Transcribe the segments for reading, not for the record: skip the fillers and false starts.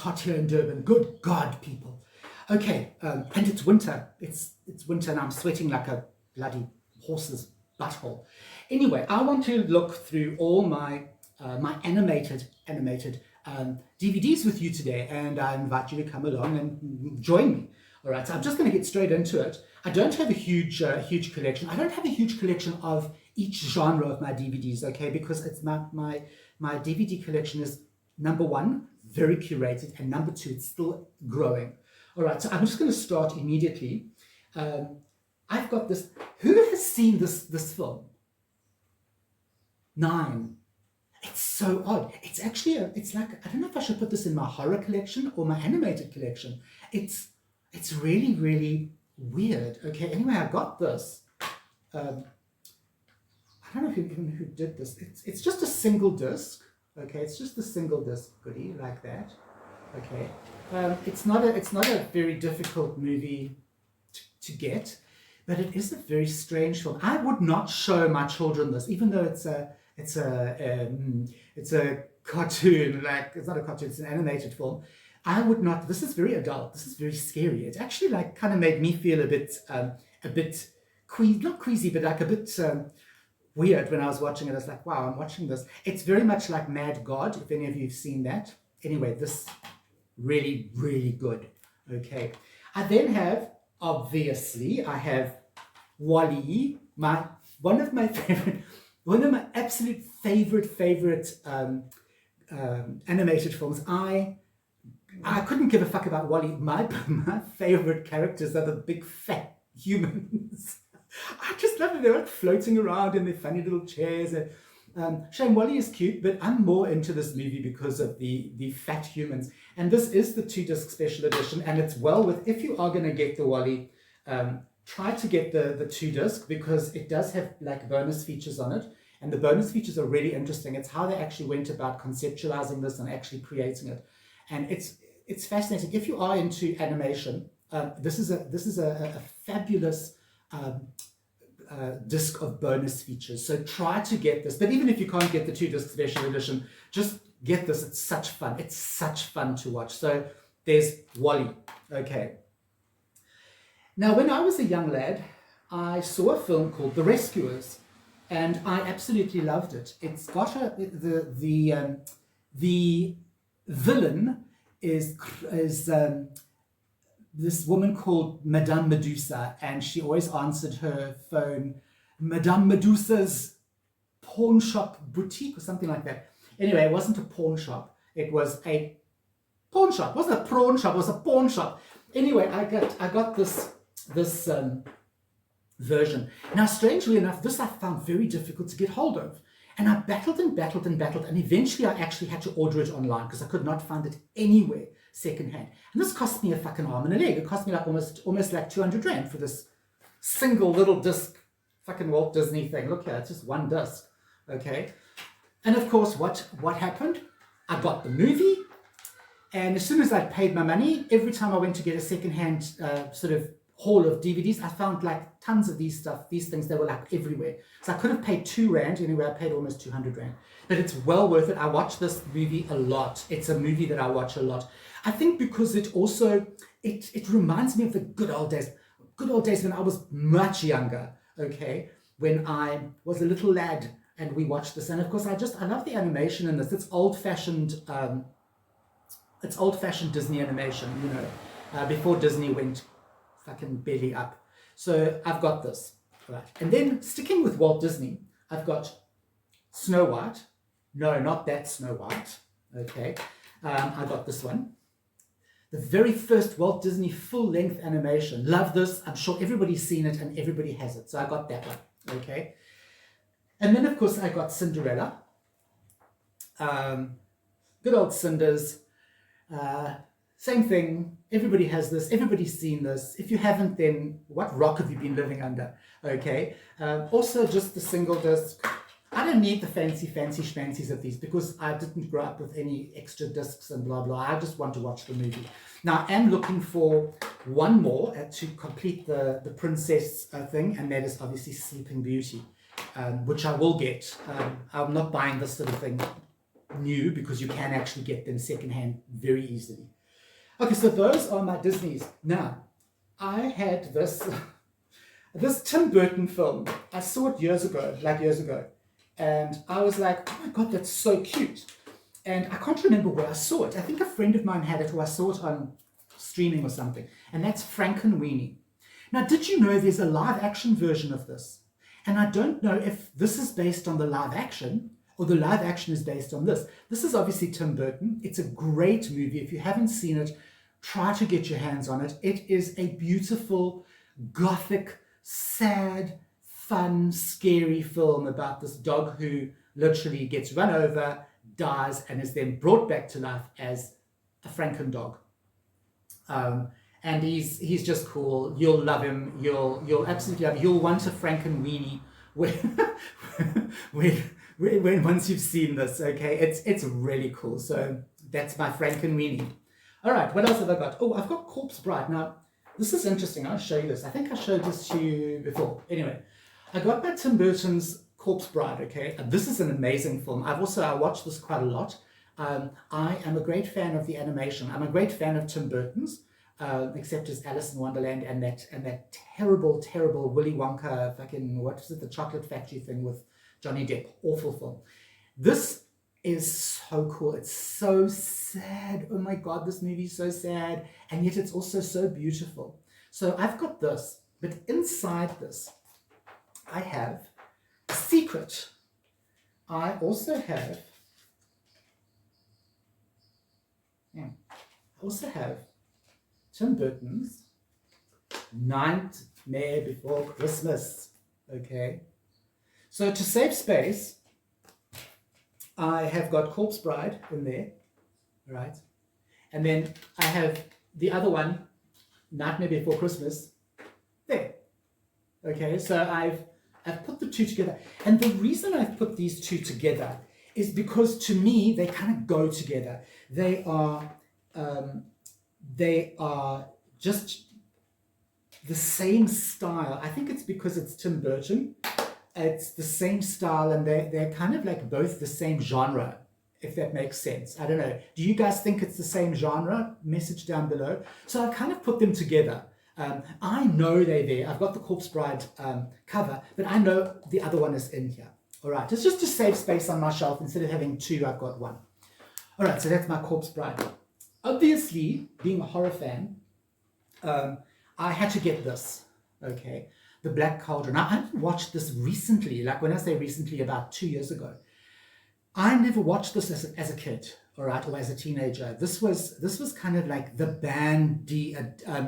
hot here in Durban. Good God, people. Okay, and it's winter. It's winter and I'm sweating like a bloody horse's butthole. Anyway, I want to look through all my my animated DVDs with you today, and I invite you to come along and join me. All right, so I'm just going to get straight into it. I don't have a huge collection. I don't have a huge collection of each genre of my DVDs, okay, because it's my DVD collection is, number one, very curated, and number two, it's still growing. All right, so I'm just going to start immediately. I've got this. Who has seen this film? 9. It's so odd. It's actually it's like, I don't know if I should put this in my horror collection or my animated collection. It's really, really weird. Okay, anyway, I got this. I don't know who did this. It's just a single disc. Okay, it's just a single disc goodie like that. Okay, it's not a very difficult movie to get, but it is a very strange film. I would not show my children this, even though it's a cartoon. Like, it's not a cartoon, it's an animated film. I would not. This is very adult. This is very scary. It actually like kind of made me feel a bit not queasy, but like a bit weird when I was watching it. I was like, wow, I'm watching this. It's very much like Mad God, if any of you have seen that. Anyway, this really, really good. Okay. I then have, obviously, I have Wall-E, one of my absolute favorite animated films. I couldn't give a fuck about Wall-E. My favorite characters are the big fat humans. I just love it. They're like floating around in their funny little chairs. Shane, Wall-E is cute, but I'm more into this movie because of the fat humans. And this is the 2-disc special edition, and it's well with, if you are going to get the Wall-E, try to get the 2-disc, because it does have like bonus features on it. And the bonus features are really interesting. It's how they actually went about conceptualizing this and actually creating it. And it's fascinating. If you are into animation, this is a fabulous disc of bonus features. So try to get this. But even if you can't get the 2-disc special edition, just get this. It's such fun. It's such fun to watch. So there's Wall-E. Okay. Now, when I was a young lad, I saw a film called The Rescuers, and I absolutely loved it. It's got the villain is this woman called Madame Medusa, and she always answered her phone, Madame Medusa's pawn shop boutique or something like that. Anyway, it wasn't a pawn shop. It was a pawn shop. It wasn't a prawn shop. It was a pawn shop. Anyway, I got this version. Now, strangely enough, this I found very difficult to get hold of. And I battled, and eventually I actually had to order it online because I could not find it anywhere secondhand. And this cost me a fucking arm and a leg. It cost me like almost like 200 Rand for this single little disc fucking Walt Disney thing. Look here, it's just one disc. Okay. And of course, what happened? I got the movie, and as soon as I paid my money, every time I went to get a secondhand sort of haul of DVDs, I found like tons of these things. They were like everywhere. So I could have paid 2 Rand. Anyway, I paid almost 200 Rand. But it's well worth it. I watch this movie a lot. It's a movie that I watch a lot. I think because it also, it reminds me of the good old days when I was much younger, okay? When I was a little lad and we watched this. And of course, I love the animation in this. It's old-fashioned Disney animation, you know, before Disney went fucking belly up. So I've got this, right? And then sticking with Walt Disney, I've got Snow White. No, not that Snow White. Okay, I got this one. The very first Walt Disney full-length animation. Love this. I'm sure everybody's seen it and everybody has it. So I got that one. Okay. And then of course I got Cinderella. Good old Cinders. Same thing. Everybody has this. Everybody's seen this. If you haven't, then what rock have you been living under? Okay. Also, just the single disc. I don't need the fancy schmancies of these because I didn't grow up with any extra discs and blah, blah. I just want to watch the movie. Now, I am looking for one more to complete the princess thing, and that is obviously Sleeping Beauty, which I will get. I'm not buying this sort of thing new because you can actually get them secondhand very easily. Okay, so those are my Disneys. Now, I had this this Tim Burton film. I saw it years ago, and I was like, oh my god, that's so cute. And I can't remember where I saw it. I think a friend of mine had it, or I saw it on streaming or something. And that's Frankenweenie. Now, did you know there's a live action version of this? And I don't know if this is based on the live action or the live action is based on this. This is obviously Tim Burton. It's a great movie. If you haven't seen it, try to get your hands on it. It is a beautiful, gothic, sad, fun, scary film about this dog who literally gets run over, dies, and is then brought back to life as a Franken dog. And he's just cool. You'll love him. You'll absolutely love him. You'll want a Frankenweenie when once you've seen this. Okay, it's really cool. So that's my Frankenweenie. All right, what else have I got? Oh, I've got Corpse Bride. Now, this is interesting. I'll show you this. I think I showed this to you before. Anyway, I got my Tim Burton's Corpse Bride. Okay, this is an amazing film. I watched this quite a lot. I am a great fan of the animation. I'm a great fan of Tim Burton's, except as Alice in Wonderland and that terrible, terrible Willy Wonka fucking, what is it, the Chocolate Factory thing with Johnny Depp. Awful film. This is so cool. It's so sad. Oh my god, this movie is so sad, and yet it's also so beautiful. So I've got this, but inside this, I have a secret. I also have Tim Burton's Nightmare Before Christmas. Okay. So to save space, I have got Corpse Bride in there, right? And then I have the other one, Nightmare Before Christmas, there. Okay, so I've put the two together. And the reason I've put these two together is because to me, they kind of go together. They are just the same style. I think it's because it's Tim Burton. It's the same style, and they're kind of like both the same genre, if that makes sense. I don't know. Do you guys think it's the same genre? Message down below. So I kind of put them together. I know they're there. I've got the Corpse Bride cover, but I know the other one is in here. All right, it's just to save space on my shelf. Instead of having two, I've got one. All right, so that's my Corpse Bride. Obviously, being a horror fan, I had to get this, okay? The Black Cauldron. Now, I didn't watch this recently, like when I say recently, about 2 years ago. I never watched this as a kid, all right, or as a teenager. This was kind of like the bandy,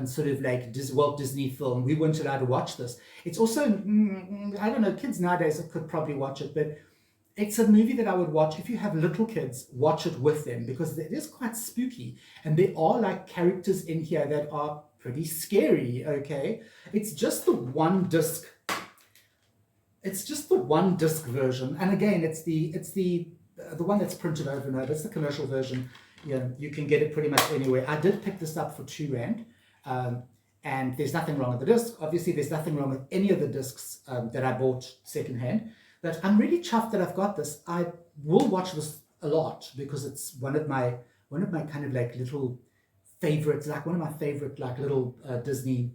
sort of like Walt Disney film. We weren't allowed to watch this. It's also, I don't know, kids nowadays could probably watch it, but it's a movie that I would watch. If you have little kids, watch it with them, because it is quite spooky. And there are like characters in here that are pretty scary, okay? It's just the one disc. It's just the one disc version. And again, it's the one that's printed over and over. It's the commercial version. You can get it pretty much anywhere. I did pick this up for R2. And there's nothing wrong with the disc. Obviously, there's nothing wrong with any of the discs that I bought secondhand. But I'm really chuffed that I've got this. I will watch this a lot because it's one of my kind of like little favorites, like one of my favorite like little Disney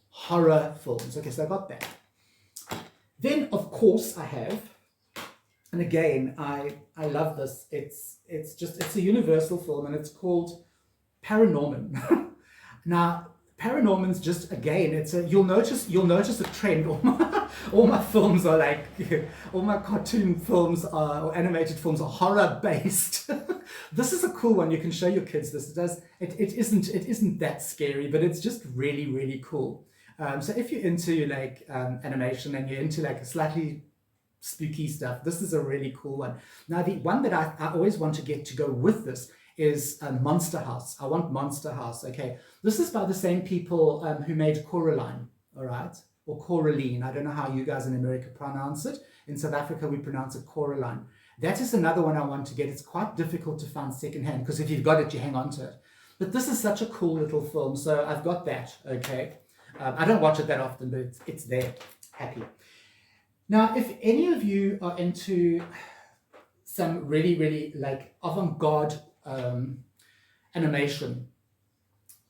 horror films. Okay, so I got that. Then of course I have, and again I love this. It's a Universal film, and it's called Paranorman. Now, Paranorman's just, again, you'll notice a trend. All my films are like, all my cartoon films or animated films are horror based. This is a cool one. You can show your kids this. It isn't that scary, but it's just really, really cool. So if you're into like animation and you're into like slightly spooky stuff, this is a really cool one. Now, the one that I always want to get to go with this is Monster House. I want Monster House. Okay, this is by the same people who made Coraline, all right, or Coraline. I don't know how you guys in America pronounce it. In South Africa, we pronounce it Coraline. That is another one I want to get. It's quite difficult to find secondhand, because if you've got it, you hang on to it. But this is such a cool little film, so I've got that. Okay, I don't watch it that often, but it's there. Happy. Now, if any of you are into some really, really like avant-garde animation,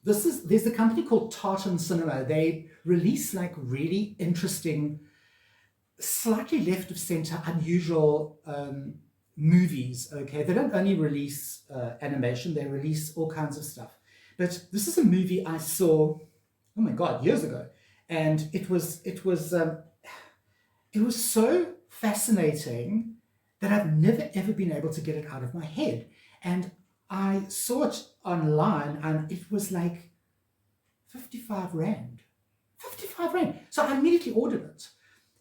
There's a company called Tartan Cinema. They release like really interesting, slightly left of center, unusual movies. Okay, they don't only release animation; they release all kinds of stuff. But this is a movie I saw, oh my God, years ago, and it was so fascinating that I've never ever been able to get it out of my head. And I saw it online, and it was like 55 Rand. 55 Rand. So I immediately ordered it.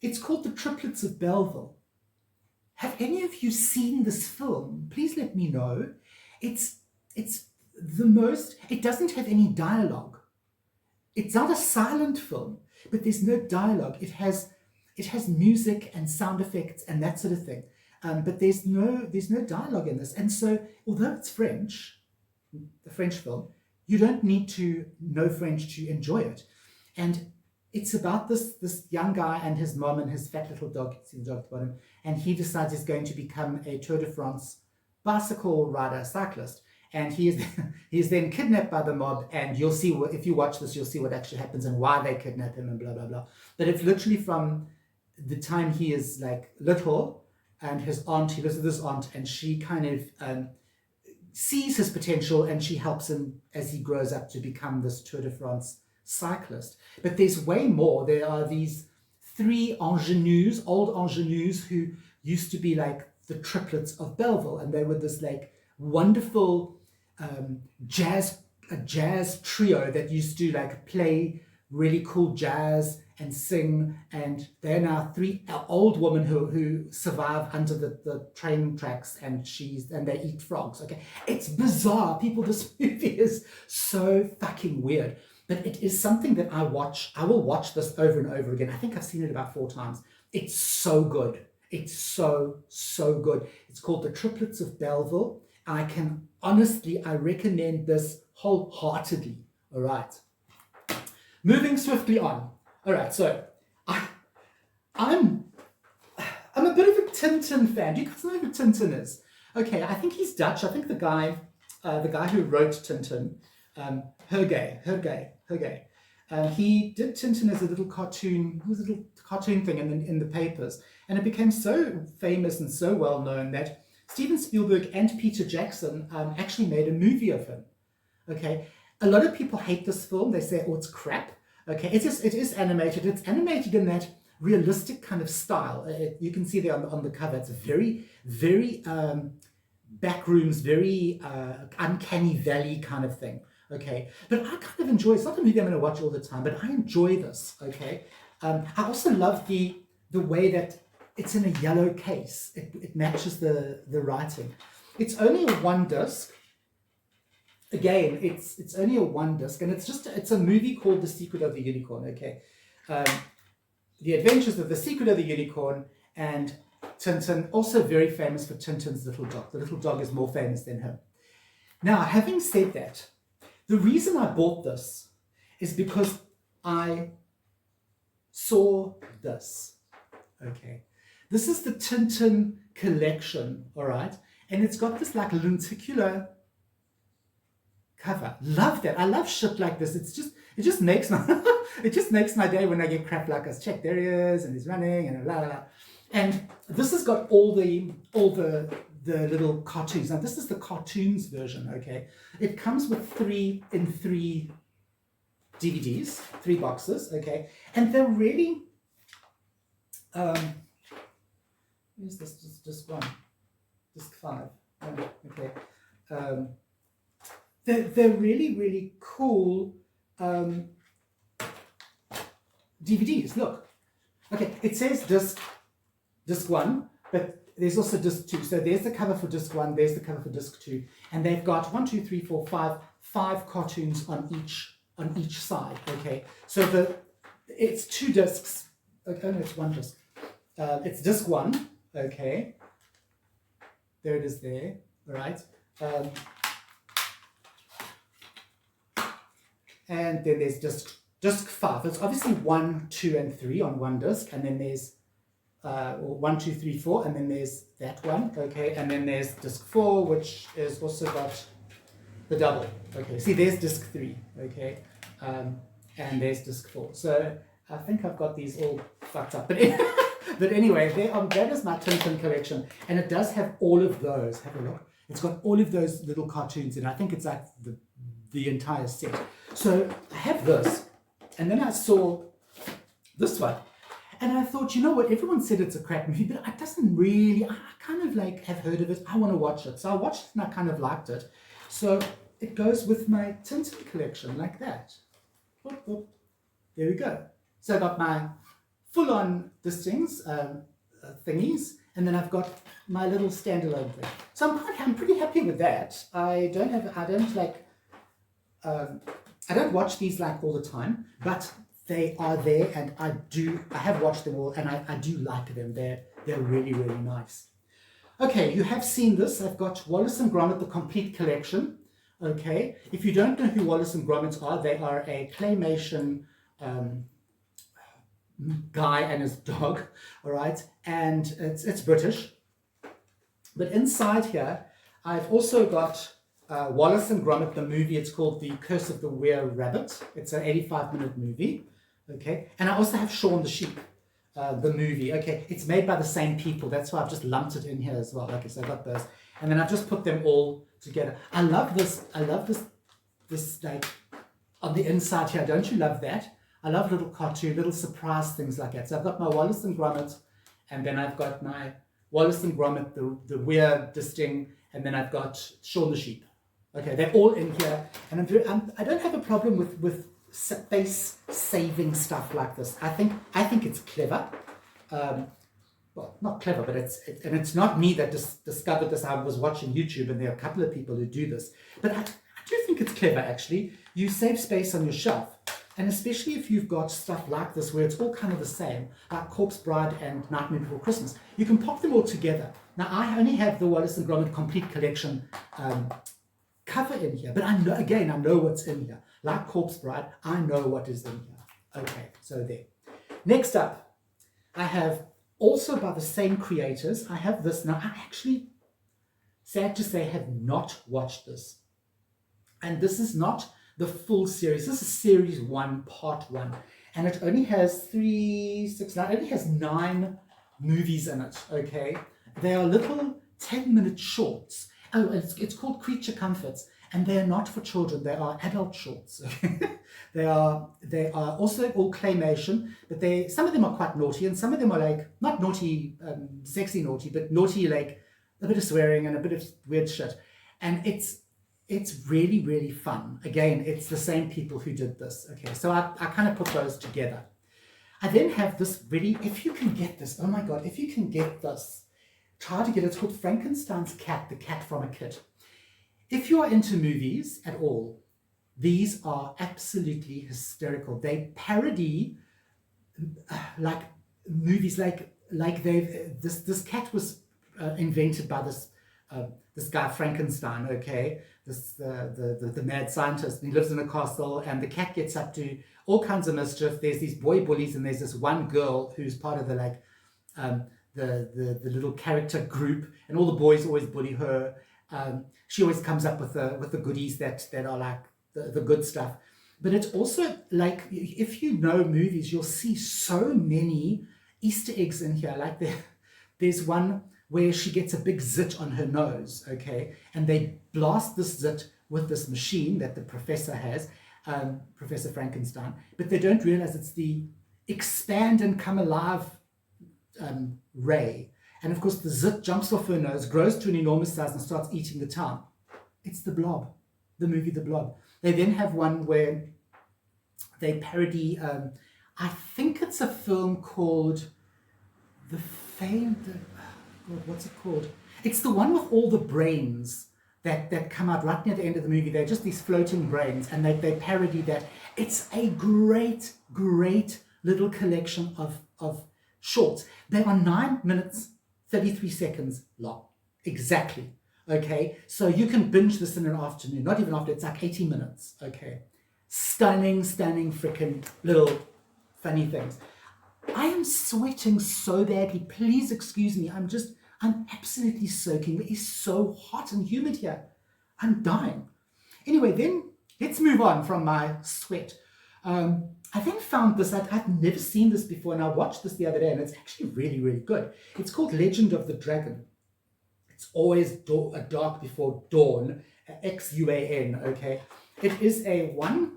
It's called The Triplets of Belleville. Have any of you seen this film? Please let me know. It's the most, it doesn't have any dialogue. It's not a silent film, but there's no dialogue. It has music and sound effects and that sort of thing. But there's no dialogue in this. And so although it's French, the French film, you don't need to know French to enjoy it. And it's about this young guy and his mom and his fat little dog, see the dog at the bottom, and he decides he's going to become a Tour de France bicycle rider, cyclist. And he is then kidnapped by the mob, and you'll see, if you watch this, you'll see what actually happens and why they kidnap him and blah, blah, blah. But it's literally from the time he is like little, and his aunt, he lives with his aunt, and she kind of sees his potential, and she helps him as he grows up to become this Tour de France cyclist. But there's way more. There are these three ingenues, old ingenues, who used to be like the triplets of Belleville, and they were this like wonderful jazz trio that used to like play really cool jazz and sing, and they're now three old women who survive under the train tracks, and they eat frogs. Okay, it's bizarre, people. This movie is so fucking weird, but it is something that I will watch this over and over again. I think I've seen it about 4 times. It's so good. It's so good. It's called The Triplets of Belleville. I recommend this wholeheartedly. All right. Moving swiftly on. All right, so I'm a bit of a Tintin fan. Do you guys know who Tintin is? Okay, I think he's Dutch. I think the guy who wrote Tintin, Hergé. He did Tintin as a little cartoon. It was a little cartoon thing in the papers, and it became so famous and so well known that Steven Spielberg and Peter Jackson actually made a movie of him. Okay, a lot of people hate this film. They say, "Oh, it's crap." Okay, it is animated. It's animated in that realistic kind of style. You can see there on the cover. It's a very, very backrooms, very uncanny valley kind of thing. Okay, but I kind of enjoy. It's not a movie I'm going to watch all the time, but I enjoy this. Okay, I also love the way that it's in a yellow case. It matches the writing. It's only a 1 disc. Again, it's only a 1 disc, and it's a movie called The Secret of the Unicorn. Okay, The Adventures of the Secret of the Unicorn, and Tintin, also very famous for Tintin's little dog. The little dog is more famous than him. Now, having said that, the reason I bought this is because I saw this. Okay, this is the Tintin collection. All right, and it's got this like lenticular cover. Love that. I love shit like this. It just makes my day when I get crap like this. Check, there he is, and he's running, and blah blah blah. And this has got all the little cartoons. Now this is the cartoons version. Okay, it comes with 3 DVDs, 3 boxes. Okay, and they're really where's this? Disc 1, disc 5. Oh, okay. They're really, really cool DVDs. Look. Okay, it says disc 1, but there's also disc 2. So there's the cover for disc 1, there's the cover for disc 2. And they've got 1, 2, 3, 4, 5 cartoons on each side. Okay. So it's 2 discs. Okay, no, it's 1 disc. It's disc 1. Okay. There it is there. All right. And then there's disc 5. It's obviously 1, 2, and 3 on 1 disc, and then there's 1, 2, 3, 4, and then there's that one. Okay, and then there's disc 4, which is also got the double. Okay, see, there's disc 3. Okay, and there's disc 4. So I think I've got these all fucked up. But but anyway, that is my Tintin collection, and it does have all of those. Have a look. It's got all of those little cartoons in it. I think it's like the entire set. So I have this, and then I saw this one, and I thought, you know what? Everyone said it's a crap movie, but it doesn't really. I kind of like have heard of it. I want to watch it, so I watched it and I kind of liked it. So it goes with my Tintin collection like that. Whoop, whoop. There we go. So I got my full-on things, thingies, and then I've got my little standalone thing. So I'm pretty happy with that. I don't watch these like all the time, but they are there, and I have watched them all, and I do like them. They're really, really nice. Okay, you have seen this. I've got Wallace and Gromit, the complete collection. Okay, if you don't know who Wallace and Gromit are, they are a claymation guy and his dog, all right, and it's British. But inside here, I've also got Wallace and Gromit, the movie. It's called The Curse of the Were-Rabbit. It's an 85-minute movie, okay, and I also have Shaun the Sheep, the movie. Okay, it's made by the same people. That's why I've just lumped it in here as well. Okay, so I've got those, and then I've just put them all together. I love this like on the inside here. Don't you love that? I love little cartoon, little surprise things like that. So I've got my Wallace and Gromit, and then I've got my Wallace and Gromit, the weird disting, and then I've got Shaun the Sheep. Okay, they're all in here, and I don't have a problem with space saving stuff like this. I think it's clever. Well, not clever, but it's not me that discovered this. I was watching YouTube, and there are a couple of people who do this. But I do think it's clever, actually. You save space on your shelf. And especially if you've got stuff like this where it's all kind of the same, like Corpse Bride and Nightmare Before Christmas, you can pop them all together. Now, I only have the Wallace and Gromit Complete Collection cover in here, but I know what's in here. Like Corpse Bride, I know what is in here. Okay, so there. Next up, I have also by the same creators, I have this. Now, I actually, sad to say, have not watched this. And this is not the full series. This is series 1, part 1. And it only has 9 movies in it, okay? They are little 10-minute shorts. Oh, it's called Creature Comforts. And they are not for children. They are adult shorts. They are also all claymation, but some of them are quite naughty, and some of them are like, not naughty, sexy naughty, but naughty like a bit of swearing and a bit of weird shit. And it's really, really fun. Again, it's the same people who did this. Okay, so I kind of put those together. I then have this really, if you can get this, oh my God, if you can get this, try to get it. It's called Frankenstein's Cat, the cat from a kit. If you are into movies at all, these are absolutely hysterical. They parody like movies, like this cat was invented by this guy Frankenstein, okay, the mad scientist, and he lives in a castle, and the cat gets up to all kinds of mischief. There's these boy bullies, and there's this one girl who's part of the little character group, and all the boys always bully her. She always comes up with the goodies that are like the good stuff. But it's also like, if you know movies, you'll see so many Easter eggs in here. Like there's one where she gets a big zit on her nose, okay? And they blast this zit with this machine that the professor has, Professor Frankenstein, but they don't realize it's the expand and come alive ray. And of course, the zit jumps off her nose, grows to an enormous size, and starts eating the town. It's The Blob, the movie The Blob. They then have one where they parody, I think it's a film called what's it called? It's the one with all the brains that come out right near the end of the movie. They're just these floating brains, and they parody that. It's a great, great little collection of shorts. They are 9 minutes, 33 seconds long. Exactly. Okay, so you can binge this in an afternoon. Not even after, it's like 80 minutes. Okay, stunning freaking little funny things. I am sweating so badly. Please excuse me. I'm absolutely soaking. It is so hot and humid here. I'm dying. Anyway, then let's move on from my sweat. I then found this, I've never seen this before, and I watched this the other day, and it's actually really, really good. It's called Legend of the Dragon. It's always a dark before dawn, Xuan, okay? It is it's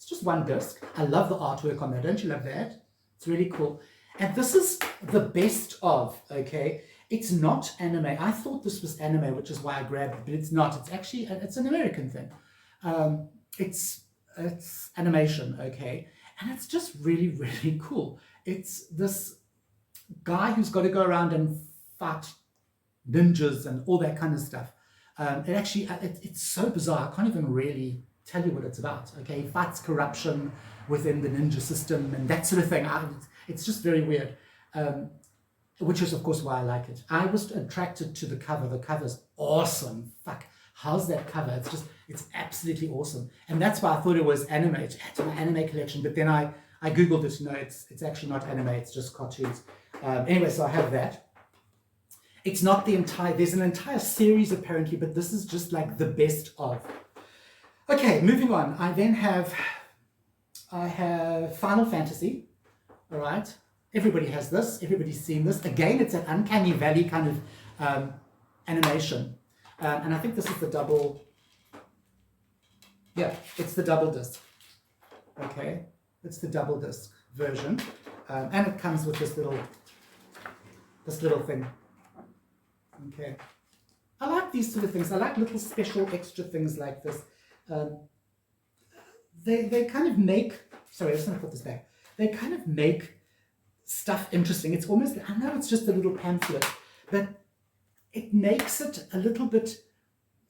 just one disc. I love the artwork on that. Don't you love that? It's really cool. And this is the best of, okay? It's not anime. I thought this was anime, which is why I grabbed it, but it's not. It's actually, it's an American thing. It's animation, okay? And it's just really, really cool. It's this guy who's got to go around and fight ninjas and all that kind of stuff. It's so bizarre. I can't even really tell you what it's about, okay? He fights corruption within the ninja system and that sort of thing. It's just very weird. Which is, of course, why I like it. I was attracted to the cover. The cover's awesome. Fuck, how's that cover? It's absolutely awesome. And that's why I thought it was anime. It's my anime collection. But then I Googled it. No, it's actually not anime. It's just cartoons. Anyway, so I have that. It's not the entire, there's an entire series apparently, but this is just like the best of. Okay, moving on. I have Final Fantasy. All right. Everybody has this. Everybody's seen this. Again, it's an uncanny valley kind of animation. And I think this is the double. Yeah, it's the double disc. Okay, it's the double disc version. And it comes with this little thing. Okay. I like these sort of things. I like little special extra things like this. They kind of make, sorry, I just want to put this back. They kind of make stuff interesting. It's almost, I know it's just a little pamphlet, but it makes it a little bit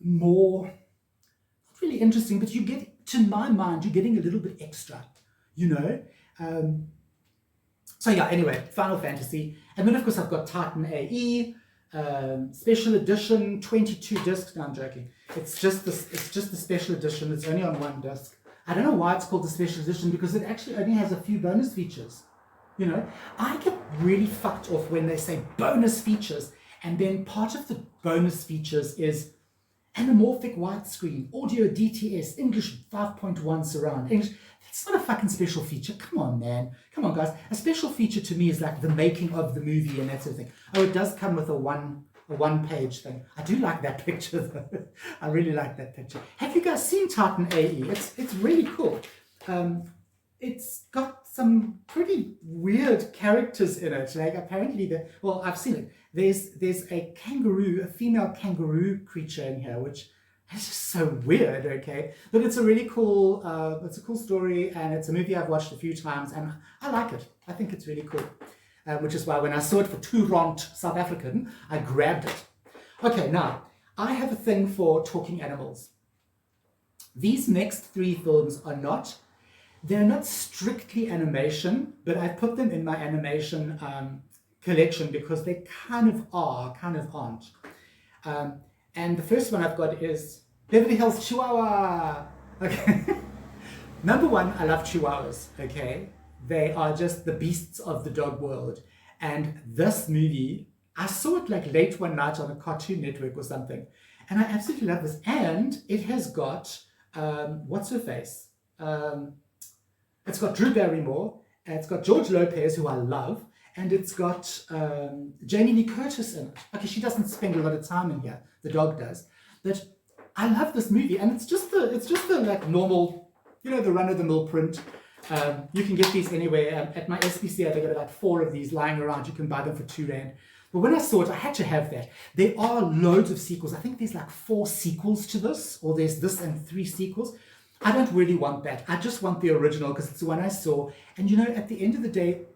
more, not really interesting, but you get, to my mind, you're getting a little bit extra, you know? So yeah, anyway, Final Fantasy. And then of course I've got Titan AE, special edition, 22 discs. No, I'm joking. It's just the special edition. It's only on one disc. I don't know why it's called the special edition, because it actually only has a few bonus features. You know, I get really fucked off when they say bonus features, and then part of the bonus features is anamorphic widescreen, audio DTS, English 5.1 surround, English. That's not a fucking special feature. Come on, man. Come on, guys. A special feature to me is like the making of the movie and that sort of thing. Oh, it does come with a one-page thing. I do like that picture, though. I really like that picture. Have you guys seen Titan AE? It's really cool. It's got some pretty weird characters in it. Like apparently, well, I've seen it. There's a kangaroo, a female kangaroo creature in here, which is just so weird. Okay, but it's a really cool. It's a cool story, and it's a movie I've watched a few times, and I like it. I think it's really cool. Which is why when I saw it for €2 South African, I grabbed it. Okay, now I have a thing for talking animals. These next three films are not. They're not strictly animation, but I put them in my animation collection because they kind of are, kind of aren't. And the first one I've got is Beverly Hills Chihuahua. Okay. Number one, I love Chihuahuas, okay? They are just the beasts of the dog world. And this movie, I saw it like late one night on a Cartoon Network or something. And I absolutely love this. And it has got, what's her face? It's got Drew Barrymore, it's got George Lopez, who I love, and it's got Jamie Lee Curtis in it. Okay, she doesn't spend a lot of time in here, the dog does, but I love this movie, and it's just the like normal, you know, the run-of-the-mill print. You can get these anywhere. At my SPCA, they got about 4 of these lying around. You can buy them for R2. But when I saw it, I had to have that. There are loads of sequels. I think there's like 4 sequels to this, or there's this and 3 sequels. I don't really want that. I just want the original because it's the one I saw. And you know, at the end of the day,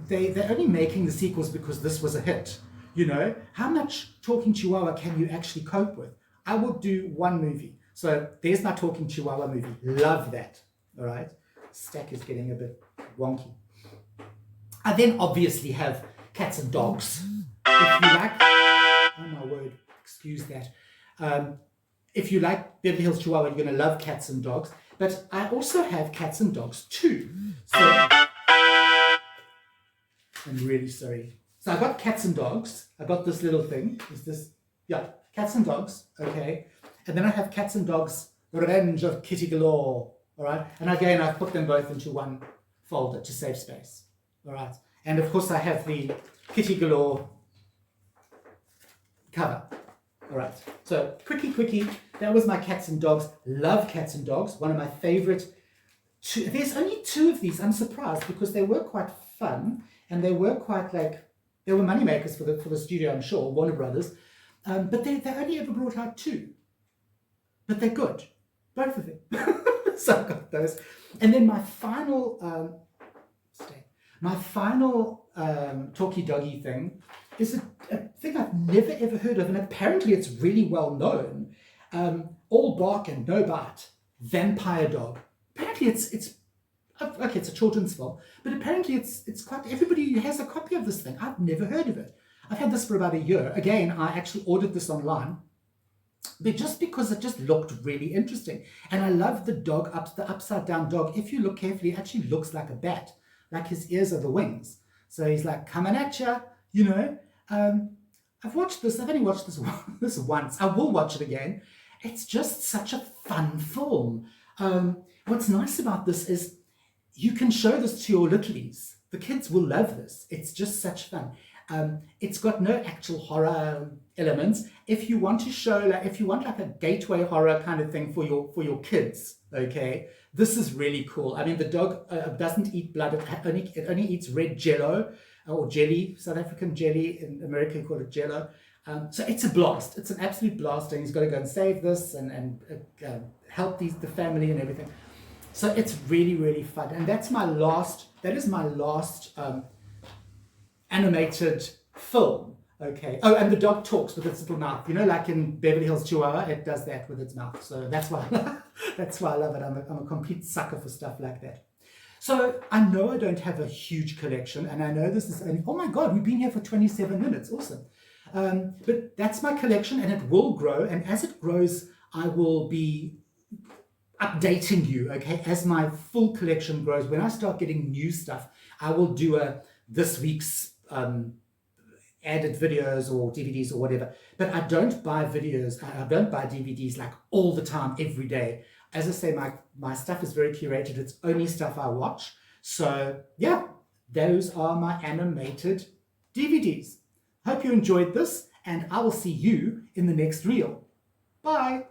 they're only making the sequels because this was a hit. You know, how much Talking Chihuahua can you actually cope with? I will do one movie. So there's my Talking Chihuahua movie. Love that. All right. Stack is getting a bit wonky. I then obviously have Cats and Dogs. If you like, oh my word, excuse that. If you like Beverly Hills Chihuahua, you're going to love Cats and Dogs. But I also have Cats and Dogs 2. So I'm really sorry. So I got Cats and Dogs. I got this little thing. Is this? Yeah, Cats and Dogs. Okay. And then I have Cats and Dogs, The Revenge of Kitty Galore. All right. And again, I've put them both into one folder to save space. All right. And of course, I have the Kitty Galore cover. All right. So quickie. That was my Cats and Dogs. Love Cats and Dogs. One of my favorite. There's only 2 of these. I'm surprised because they were quite fun and they were quite like, they were moneymakers for the studio, I'm sure, Warner Brothers. But they only ever brought out 2. But they're good. Both of them. So I've got those. And then my final talkie doggy thing is a thing I've never ever heard of, and apparently it's really well known. All bark and no bite. Vampire dog. Apparently it's okay, it's a children's film, but apparently it's quite, everybody has a copy of this thing. I've never heard of it. I've had this for about a year. Again, I actually ordered this online, but just because it just looked really interesting. And I love the dog, the upside down dog. If you look carefully, it actually looks like a bat, like his ears are the wings. So he's like coming at you, you know. I've watched this. I've only watched this once. I will watch it again. It's just such a fun film. What's nice about this is you can show this to your littlies. The kids will love this. It's just such fun. It's got no actual horror elements. If you want to show, like, if you want like a gateway horror kind of thing for your kids, okay, this is really cool. I mean, the dog doesn't eat blood. It only eats red jello or jelly, South African jelly. In America, you call it jello. So it's a blast. It's an absolute blast, and he's got to go and save this and help the family and everything. So it's really, really fun. And that is my last animated film. Okay. Oh, and the dog talks with its little mouth. You know, like in Beverly Hills Chihuahua, it does that with its mouth. So that's why I love it. I'm a complete sucker for stuff like that. So I know I don't have a huge collection, and I know this is only, oh my God, we've been here for 27 minutes. Awesome. But that's my collection, and it will grow. And as it grows, I will be updating you, okay, as my full collection grows. When I start getting new stuff, I will do this week's added videos or DVDs or whatever. But I don't buy videos, I don't buy DVDs like all the time, every day. As I say, my stuff is very curated. It's only stuff I watch. So yeah, those are my animated DVDs. Hope you enjoyed this, and I will see you in the next reel. Bye.